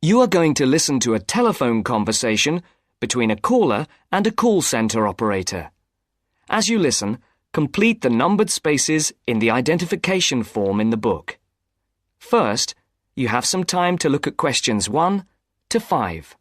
You are going to listen to a telephone conversation between a caller and a call centre operator. As you listen, complete the numbered spaces in the identification form in the book. First, you have some time to look at questions 1 to 5.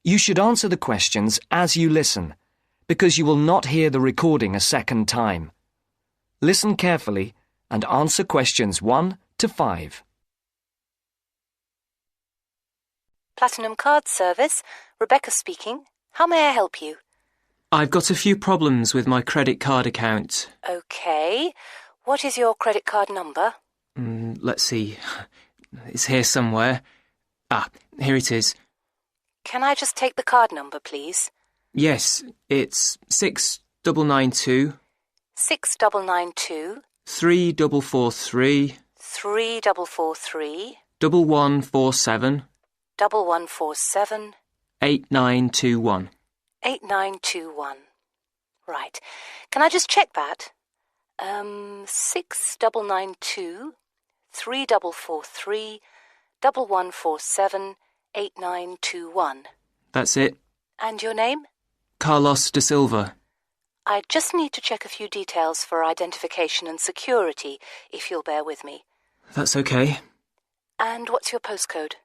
You should answer the questions as you listen, because you will not hear the recording a second time. Listen carefully and answer questions 1 to 5. Platinum Card Service, Rebecca speaking. How may I help you? I've got a few problems with my credit card account. OK. What is your credit card number? Let's see. It's here somewhere. Here it is. Can I just take the card number, please? Yes, it's 6992 6992 3443 3443 1147 1147 8921. 8921. Right. Can I just check that? 6992 3443 1147 8921. That's it. And your name? Carlos de Silva. I just need to check a few details for identification and security, if you'll bear with me. That's okay. And what's your postcode?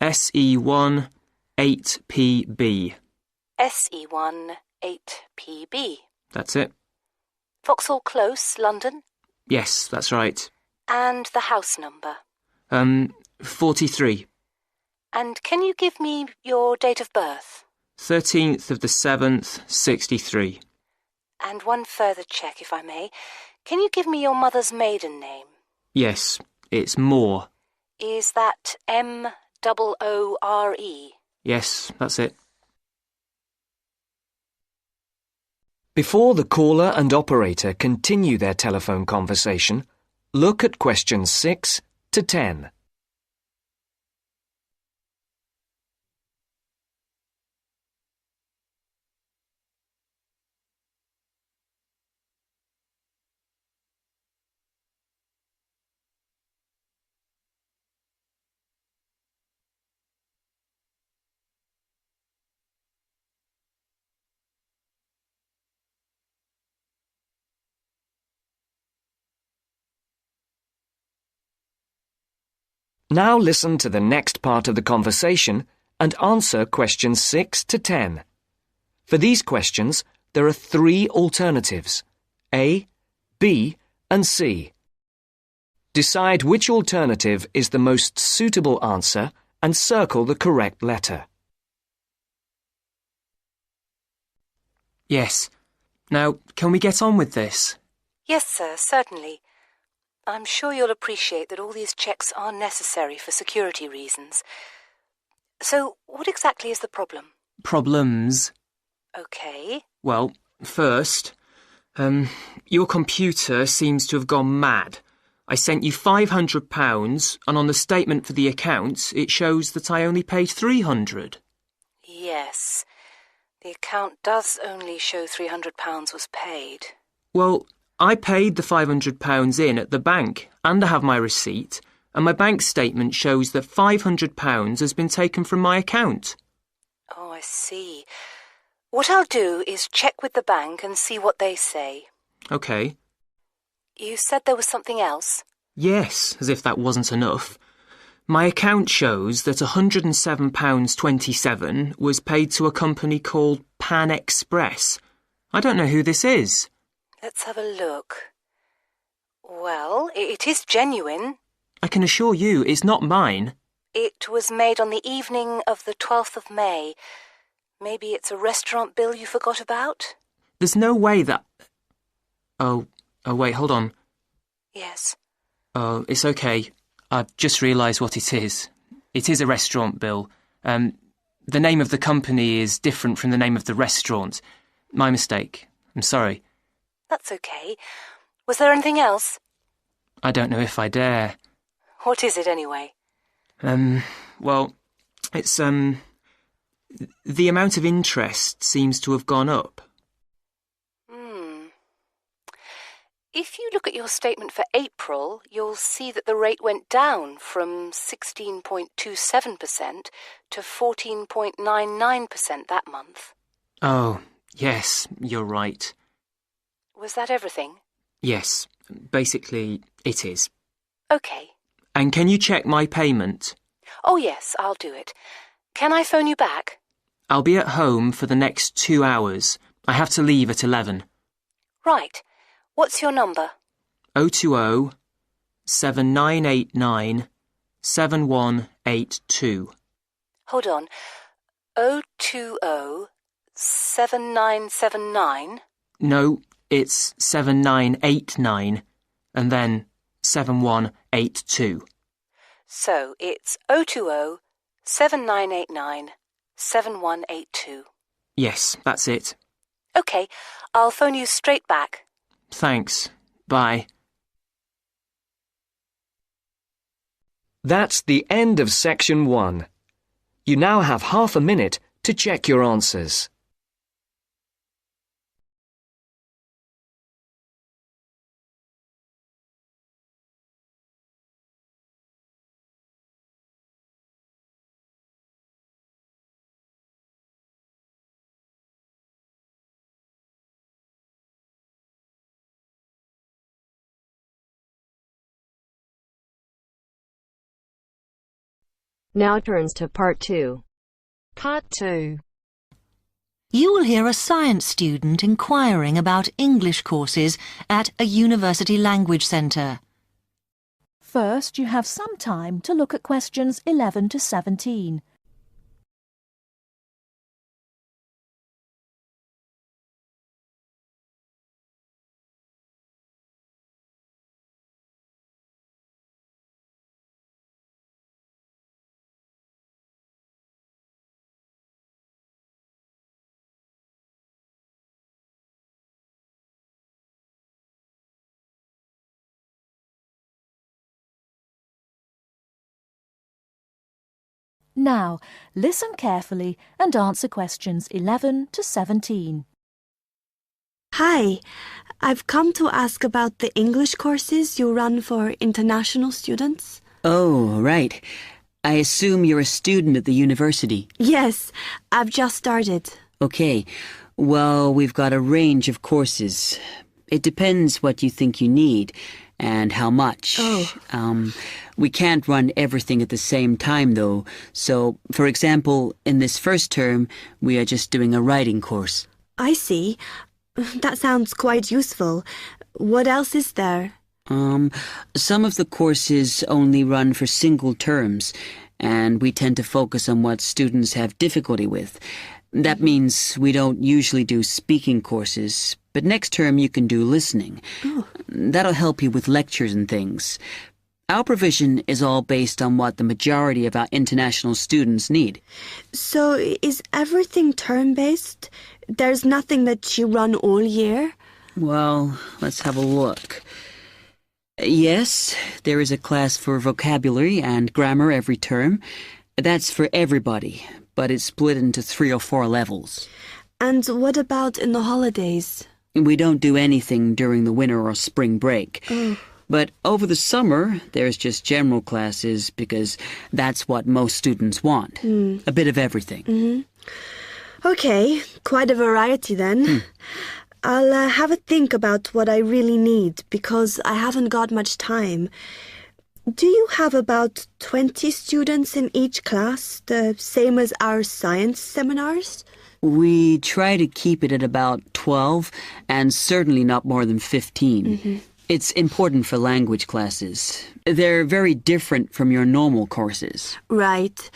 SE1 8PB. SE1 8PB. That's it. Vauxhall Close, London? Yes, that's right. And the house number? 43. And can you give me your date of birth? 13th of the 7th, 63. And one further check, if I may. Can you give me your mother's maiden name? Yes, it's Moore. Is that Moore? Yes, that's it. Before the caller and operator continue their telephone conversation, look at questions 6 to 10. Now listen to the next part of the conversation and answer questions 6 to 10. For these questions, there are 3 alternatives: A, B, and C. Decide which alternative is the most suitable answer and circle the correct letter. Yes. Now, can we get on with this? Yes, sir, certainly. I'm sure you'll appreciate that all these checks are necessary for security reasons. So, what exactly is the problem? Problems? OK. Well, first, your computer seems to have gone mad. I sent you £500 and on the statement for the account it shows that I only paid £300. Yes. The account does only show £300 was paid. Well, I paid the £500 in at the bank and I have my receipt, and my bank statement shows that £500 has been taken from my account. Oh, I see. What I'll do is check with the bank and see what they say. OK. You said there was something else? Yes, as if that wasn't enough. My account shows that £107.27 was paid to a company called Pan Express. I don't know who this is. Let's have a look. Well, it is genuine. I can assure you it's not mine. It was made on the evening of the 12th of May. Maybe it's a restaurant bill you forgot about? There's no way that... Oh, wait, hold on. Yes. Oh, it's okay. I've just realised what it is. It is a restaurant bill. The name of the company is different from the name of the restaurant. My mistake. I'm sorry. That's okay. Was there anything else? I don't know if I dare. What is it anyway? Well, it's, the amount of interest seems to have gone up. If you look at your statement for April, you'll see that the rate went down from 16.27% to 14.99% that month. Oh, yes, you're right. Was that everything? Yes, basically it is. Okay. And can you check my payment? Oh yes, I'll do it. Can I phone you back? I'll be at home for the next 2 hours. I have to leave at 11. Right. What's your number? 020 7989 7182. Hold on. 020 7979? No, it's 7989 and then 7182. So it's 020 7989 7182. Yes, that's it. Okay, I'll phone you straight back. Thanks. Bye. That's the end of section 1. You now have half a minute to check your answers. Now turns to Part 2. Part 2. You will hear a science student inquiring about English courses at a university language centre. First, you have some time to look at questions 11 to 17. Now, listen carefully and answer questions 11 to 17. Hi, I've come to ask about the English courses you run for international students. Oh, right. I assume you're a student at the university. Yes, I've just started. Okay. Well, we've got a range of courses. It depends what you think you need and how much. We can't run everything at the same time, though. So, for example, in this first term, we are just doing a writing course. I see. That sounds quite useful. What else is there? Some of the courses only run for single terms, and we tend to focus on what students have difficulty with. That means we don't usually do speaking courses, but next term you can do listening. Oh. That'll help you with lectures and things. Our provision is all based on what the majority of our international students need. So, is everything term-based? There's nothing that you run all year? Well, let's have a look. Yes, there is a class for vocabulary and grammar every term. That's for everybody, but it's split into 3 or 4 levels. And what about in the holidays? We don't do anything during the winter or spring break. Oh. But over the summer, there's just general classes because that's what most students want. A bit of everything. Mm-hmm. Okay, quite a variety then. I'll have a think about what I really need because I haven't got much time. Do you have about 20 students in each class, the same as our science seminars? We try to keep it at about 12 and certainly not more than 15. It's important for language classes. They're very different from your normal courses. Right.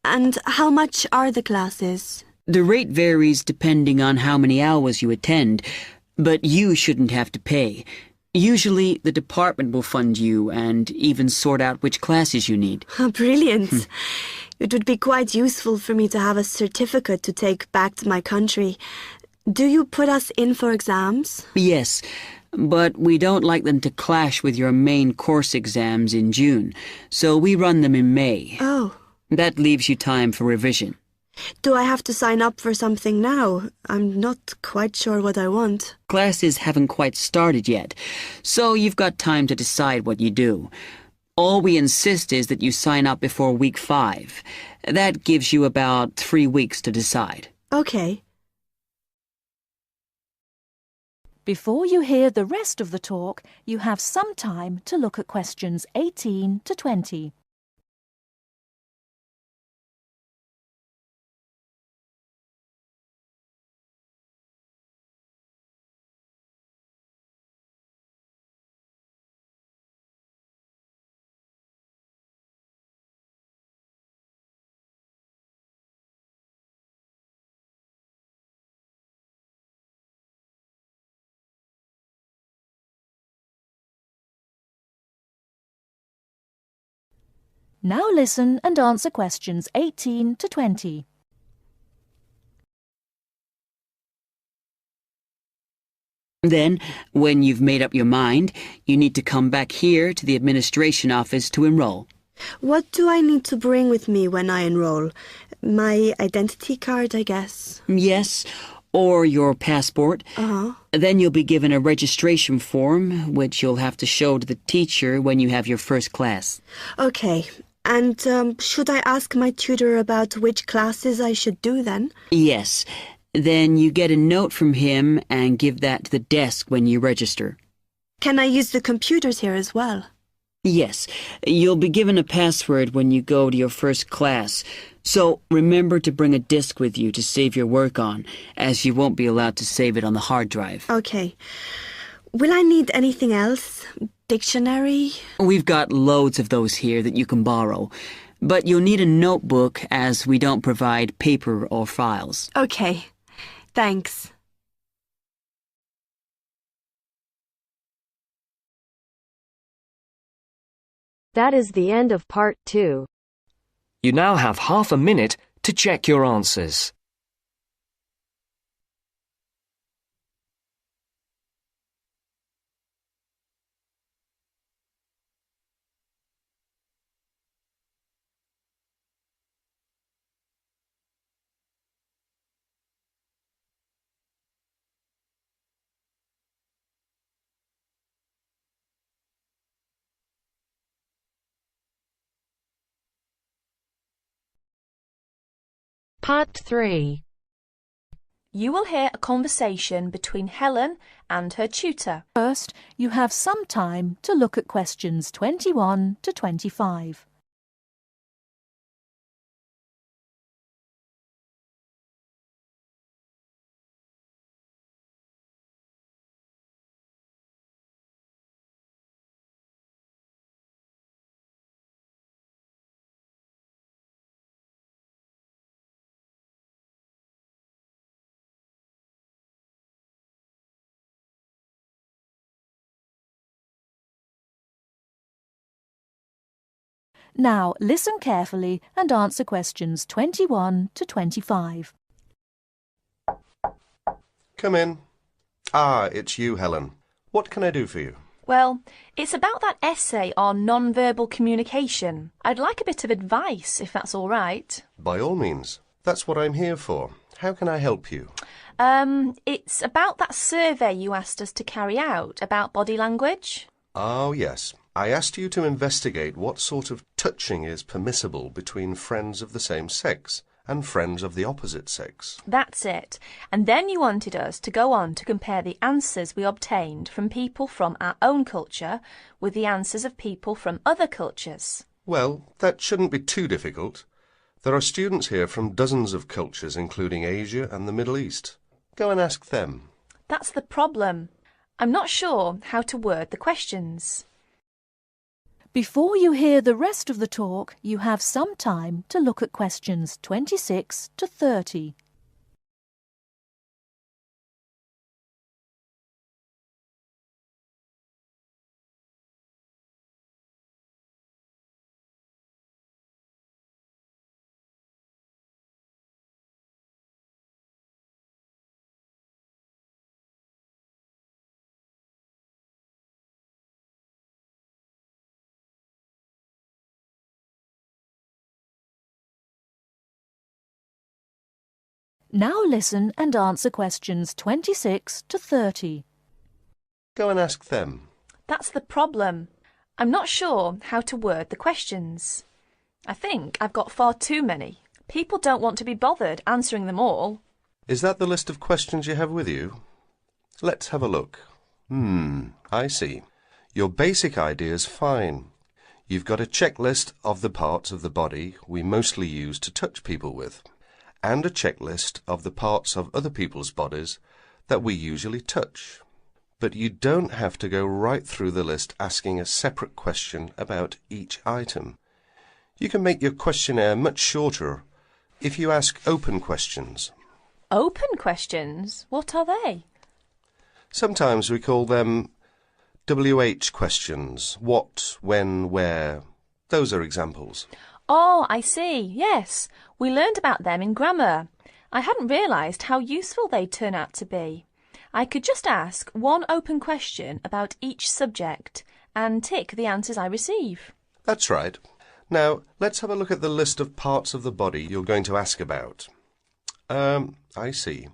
And how much are the classes? The rate varies depending on how many hours you attend, but you shouldn't have to pay. Usually, the department will fund you and even sort out which classes you need. Brilliant. It would be quite useful for me to have a certificate to take back to my country. Do you put us in for exams? Yes, but we don't like them to clash with your main course exams in June, so we run them in May. Oh. That leaves you time for revision. Do I have to sign up for something now? I'm not quite sure what I want. Classes haven't quite started yet, so you've got time to decide what you do. All we insist is that you sign up before week 5. That gives you about 3 weeks to decide. Okay. Before you hear the rest of the talk, you have some time to look at questions 18 to 20. Now listen and answer questions 18 to 20. Then, when you've made up your mind, you need to come back here to the administration office to enroll. What do I need to bring with me when I enroll? My identity card, I guess. Yes, or your passport. Uh-huh. Then you'll be given a registration form, which you'll have to show to the teacher when you have your first class. Okay. And should I ask my tutor about which classes I should do then? Yes. Then you get a note from him and give that to the desk when you register. Can I use the computers here as well? Yes. You'll be given a password when you go to your first class. So remember to bring a disk with you to save your work on, as you won't be allowed to save it on the hard drive. Okay. Will I need anything else? Dictionary? We've got loads of those here that you can borrow. But you'll need a notebook as we don't provide paper or files. Okay. Thanks. That is the end of part 2. You now have half a minute to check your answers. Part 3. You will hear a conversation between Helen and her tutor. First, you have some time to look at questions 21 to 25. Now, listen carefully and answer questions 21 to 25. Come in. Ah, it's you, Helen. What can I do for you? Well, it's about that essay on non-verbal communication. I'd like a bit of advice, if that's all right. By all means. That's what I'm here for. How can I help you? It's about that survey you asked us to carry out about body language. Oh, yes. I asked you to investigate what sort of touching is permissible between friends of the same sex and friends of the opposite sex. That's it. And then you wanted us to go on to compare the answers we obtained from people from our own culture with the answers of people from other cultures. Well, that shouldn't be too difficult. There are students here from dozens of cultures, including Asia and the Middle East. Go and ask them. That's the problem. I'm not sure how to word the questions. Before you hear the rest of the talk, you have some time to look at questions 26 to 30. Now listen and answer questions 26 to 30. Go and ask them. That's the problem. I'm not sure how to word the questions. I think I've got far too many. People don't want to be bothered answering them all. Is that the list of questions you have with you? Let's have a look. I see. Your basic idea is fine. You've got a checklist of the parts of the body we mostly use to touch people with, and a checklist of the parts of other people's bodies that we usually touch. But you don't have to go right through the list asking a separate question about each item. You can make your questionnaire much shorter if you ask open questions. Open questions? What are they? Sometimes we call them WH questions. What, when, where. Those are examples. Oh, I see. Yes, we learned about them in grammar. I hadn't realised how useful they'd turn out to be. I could just ask one open question about each subject and tick the answers I receive. That's right. Now, let's have a look at the list of parts of the body you're going to ask about. I see.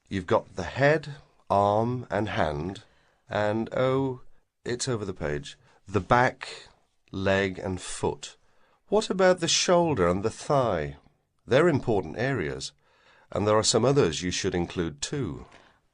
You've got the head, arm and hand, and, it's over the page, the back, leg and foot. What about the shoulder and the thigh? They're important areas, and there are some others you should include too.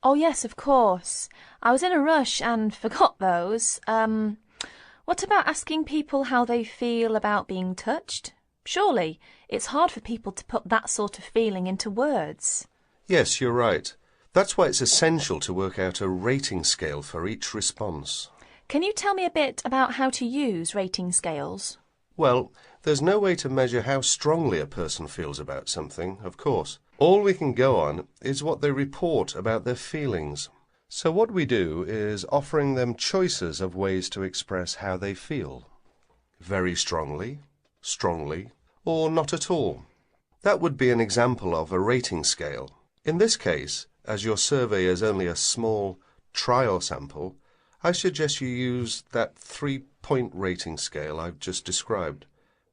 Oh, yes, of course. I was in a rush and forgot those. What about asking people how they feel about being touched? Surely it's hard for people to put that sort of feeling into words. Yes, you're right. That's why it's essential to work out a rating scale for each response. Can you tell me a bit about how to use rating scales? Well, there's no way to measure how strongly a person feels about something, of course. All we can go on is what they report about their feelings. So what we do is offering them choices of ways to express how they feel. Very strongly, strongly, or not at all. That would be an example of a rating scale. In this case, as your survey is only a small trial sample, I suggest you use that 3-point rating scale I've just described.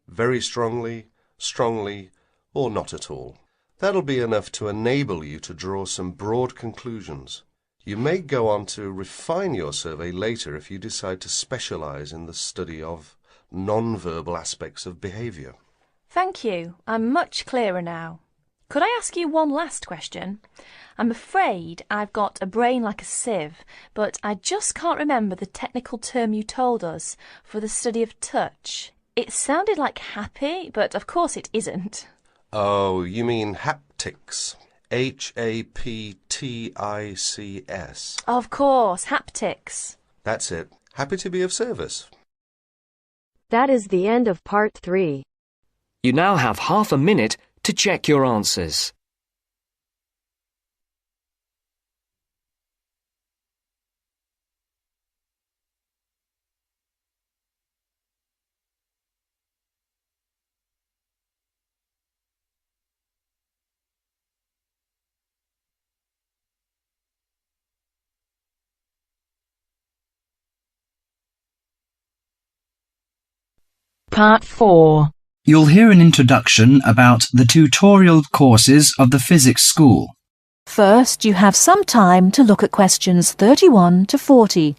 Very strongly, strongly, or not at all. That'll be enough to enable you to draw some broad conclusions. You may go on to refine your survey later if you decide to specialise in the study of non-verbal aspects of behaviour. Thank you. I'm much clearer now. Could I ask you one last question? I'm afraid I've got a brain like a sieve, but I just can't remember the technical term you told us for the study of touch. It sounded like happy, but of course it isn't. Oh, you mean haptics. Haptics. Of course, haptics. That's it. Happy to be of service. That is the end of part 3. You now have half a minute to check your answers. Part 4. You'll hear an introduction about the tutorial courses of the physics school. First, you have some time to look at questions 31 to 40.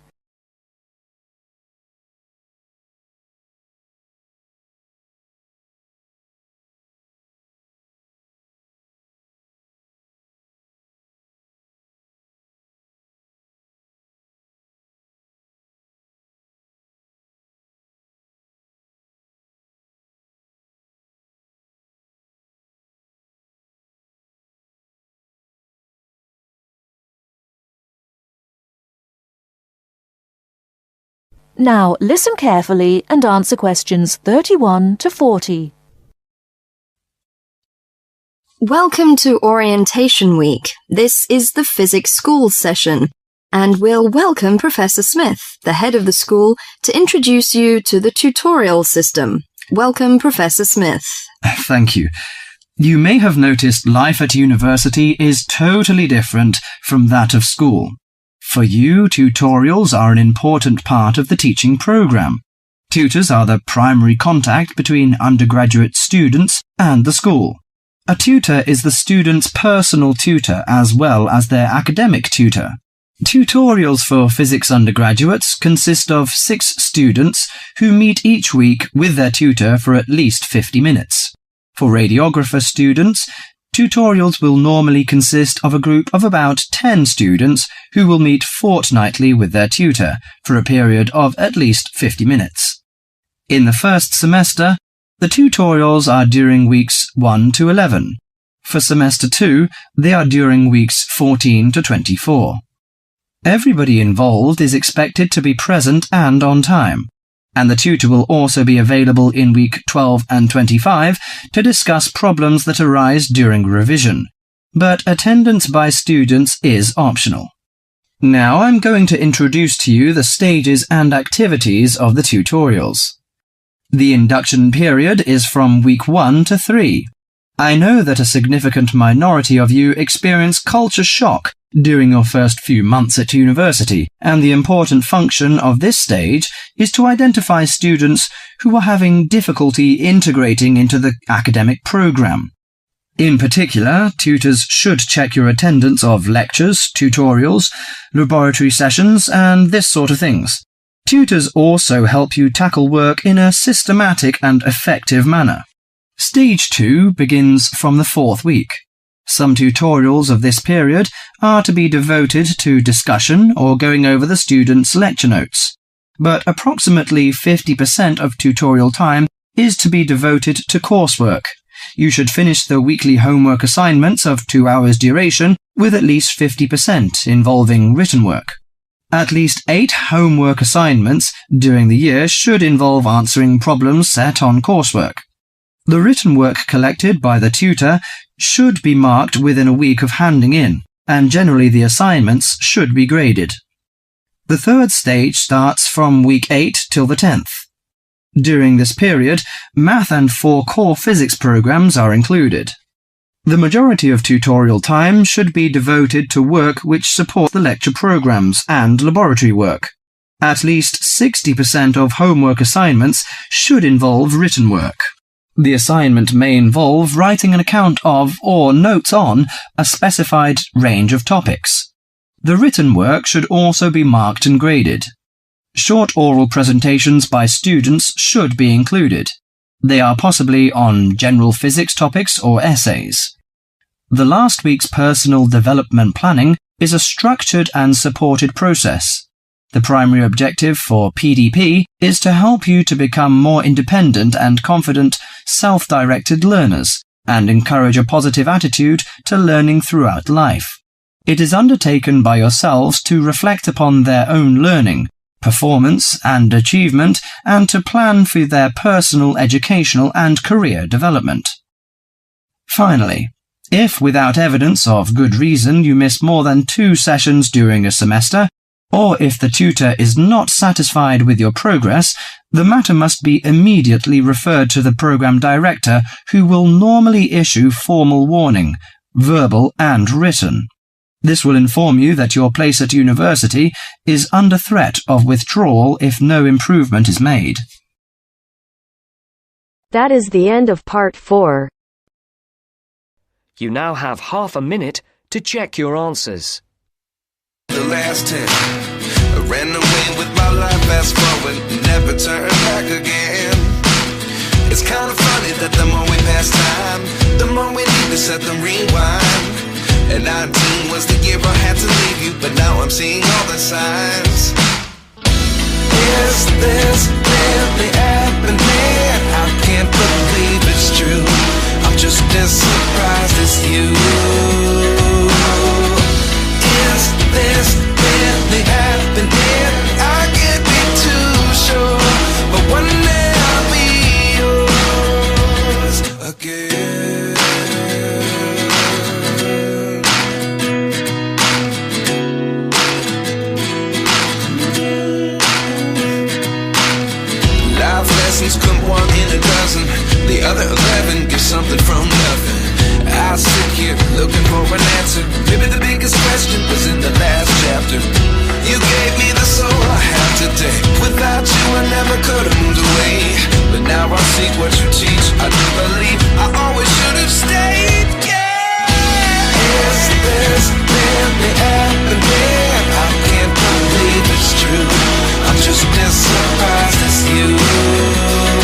Now listen carefully and answer questions 31 to 40. Welcome to Orientation Week. This is the physics school session, and we'll welcome Professor Smith, the head of the school, to introduce you to the tutorial system. Welcome, Professor Smith. Thank you. You may have noticed life at university is totally different from that of school. For you, tutorials are an important part of the teaching program. Tutors are the primary contact between undergraduate students and the school. A tutor is the student's personal tutor as well as their academic tutor. Tutorials for physics undergraduates consist of 6 students who meet each week with their tutor for at least 50 minutes. For radiographer students, tutorials will normally consist of a group of about 10 students who will meet fortnightly with their tutor for a period of at least 50 minutes. In the first semester, the tutorials are during weeks 1 to 11. For semester 2, they are during weeks 14 to 24. Everybody involved is expected to be present and on time, and the tutor will also be available in week 12 and 25 to discuss problems that arise during revision, but attendance by students is optional. Now I'm going to introduce to you the stages and activities of the tutorials. The induction period is from week 1 to 3. I know that a significant minority of you experience culture shock during your first few months at university, and the important function of this stage is to identify students who are having difficulty integrating into the academic program. In particular, tutors should check your attendance of lectures, tutorials, laboratory sessions, and this sort of things. Tutors also help you tackle work in a systematic and effective manner. Stage 2 begins from the 4th week. Some tutorials of this period are to be devoted to discussion or going over the students' lecture notes, but approximately 50% of tutorial time is to be devoted to coursework. You should finish the weekly homework assignments of 2 hours duration with at least 50% involving written work. At least 8 homework assignments during the year should involve answering problems set on coursework. The written work collected by the tutor should be marked within a week of handing in, and generally the assignments should be graded. The 3rd stage starts from week 8 till the 10th. During this period, math and 4 core physics programs are included. The majority of tutorial time should be devoted to work which support the lecture programs and laboratory work. At least 60% of homework assignments should involve written work. The assignment may involve writing an account of or notes on a specified range of topics. The written work should also be marked and graded. Short oral presentations by students should be included. They are possibly on general physics topics or essays. The last week's personal development planning is a structured and supported process. The primary objective for PDP is to help you to become more independent and confident, self-directed learners and encourage a positive attitude to learning throughout life. It is undertaken by yourselves to reflect upon their own learning, performance and achievement, and to plan for their personal, educational and career development. Finally, if without evidence of good reason you miss more than 2 sessions during a semester, or if the tutor is not satisfied with your progress, the matter must be immediately referred to the program director, who will normally issue formal warning, verbal and written. This will inform you that your place at university is under threat of withdrawal if no improvement is made. That is the end of part 4. You now have half a minute to check your answers. The last 10, I ran away with my life, fast forward, never turn back again. It's kind of funny that the more we pass time, the more we need to set them rewind. And 19 was the year I had to leave you, but now I'm seeing all the signs. Is this really happening? I can't believe it's true. I'm just as surprised as you. Is this really happening? I can't be too sure, but one day I'll be yours again. Come 1 in a dozen, the other 11 get something from nothing. I sit here looking for an answer. Maybe the biggest question was in the last chapter. You gave me the soul I have today. Without you I never could have moved away, but now I see what you teach. I do believe